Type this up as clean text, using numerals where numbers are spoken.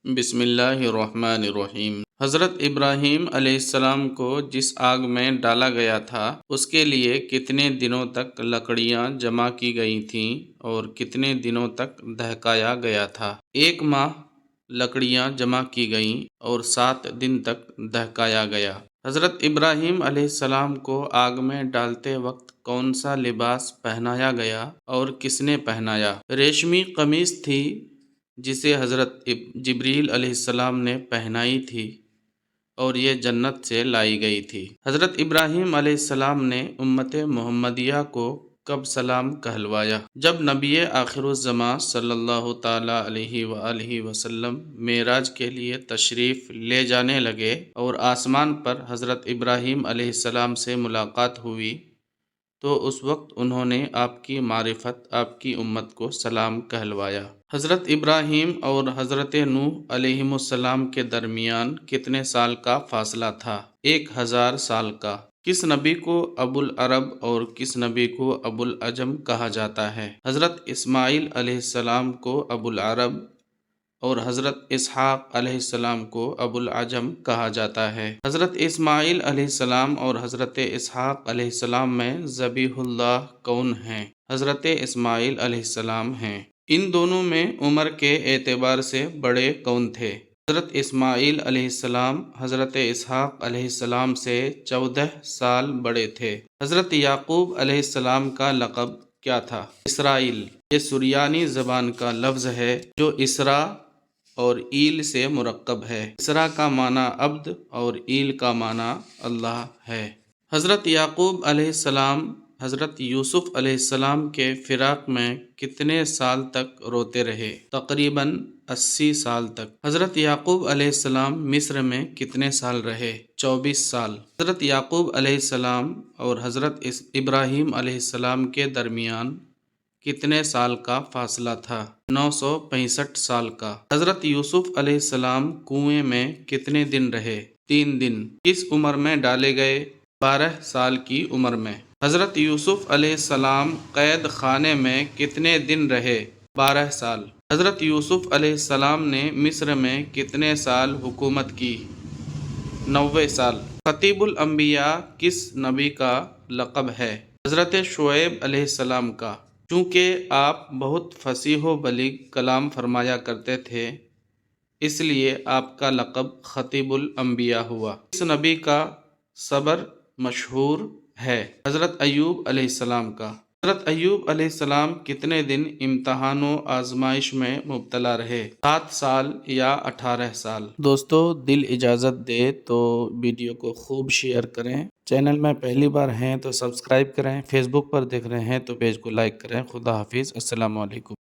بسم اللہ الرحمن الرحیم۔ حضرت ابراہیم علیہ السلام کو جس آگ میں ڈالا گیا تھا اس کے لیے کتنے دنوں تک لکڑیاں جمع کی گئی تھیں اور کتنے دنوں تک دہکایا گیا تھا؟ 1 ماہ لکڑیاں جمع کی گئیں اور 7 دن تک دہکایا گیا۔ حضرت ابراہیم علیہ السلام کو آگ میں ڈالتے وقت کون سا لباس پہنایا گیا اور کس نے پہنایا؟ ریشمی قمیص تھی جسے حضرت جبریل علیہ السلام نے پہنائی تھی اور یہ جنت سے لائی گئی تھی۔ حضرت ابراہیم علیہ السلام نے امت محمدیہ کو کب سلام کہلوایا؟ جب نبی آخر الزماں صلی اللہ تعالیٰ علیہ وآلہ وسلم معراج کے لیے تشریف لے جانے لگے اور آسمان پر حضرت ابراہیم علیہ السلام سے ملاقات ہوئی تو اس وقت انہوں نے آپ کی معرفت آپ کی امت کو سلام کہلوایا۔ حضرت ابراہیم اور حضرت نوح علیہ السلام کے درمیان کتنے سال کا فاصلہ تھا؟ 1000 سال کا۔ کس نبی کو ابو العرب اور کس نبی کو ابو العجم کہا جاتا ہے؟ حضرت اسماعیل علیہ السلام کو ابو العرب اور حضرت اسحاق علیہ السلام کو ابو العجم کہا جاتا ہے۔ حضرت اسماعیل علیہ السلام اور حضرت اسحاق علیہ السلام میں ذبیح اللہ کون ہیں؟ حضرت اسماعیل علیہ السلام ہیں۔ ان دونوں میں عمر کے اعتبار سے بڑے کون تھے؟ حضرت اسماعیل علیہ السلام حضرت اسحاق علیہ السلام سے 14 سال بڑے تھے۔ حضرت یعقوب علیہ السلام کا لقب کیا تھا؟ اسرائیل۔ یہ سریانی زبان کا لفظ ہے جو اسرا اور ایل سے مرکب ہے۔ اسرا کا معنی عبد اور ایل کا معنی اللہ ہے۔ حضرت یعقوب علیہ السلام حضرت یوسف علیہ السلام کے فراق میں کتنے سال تک روتے رہے؟ تقریباً 80 سال تک۔ حضرت یعقوب علیہ السلام مصر میں کتنے سال رہے؟ 24 سال۔ حضرت یعقوب علیہ السلام اور حضرت ابراہیم علیہ السلام کے درمیان کتنے سال کا فاصلہ تھا؟ 965 سال کا۔ حضرت یوسف علیہ السلام کنویں میں کتنے دن رہے؟ 3 دن۔ کس عمر میں ڈالے گئے؟ 12 سال کی عمر میں۔ حضرت یوسف علیہ السلام قید خانے میں کتنے دن رہے؟ 12 سال۔ حضرت یوسف علیہ السلام نے مصر میں کتنے سال حکومت کی؟ 90 سال۔ خطیب الانبیاء کس نبی کا لقب ہے؟ حضرت شعیب علیہ السلام کا۔ چونکہ آپ بہت فصیح و بلیغ کلام فرمایا کرتے تھے اس لیے آپ کا لقب خطیب الانبیاء ہوا۔ اس نبی کا صبر مشہور ہے؟ حضرت ایوب علیہ السلام کا۔ حضرت ایوب علیہ السلام کتنے دن امتحان و آزمائش میں مبتلا رہے؟ 7 سال یا 18 سال۔ دوستو دل اجازت دے تو ویڈیو کو خوب شیئر کریں، چینل میں پہلی بار ہیں تو سبسکرائب کریں، فیس بک پر دیکھ رہے ہیں تو پیج کو لائک کریں۔ خدا حافظ، السلام علیکم۔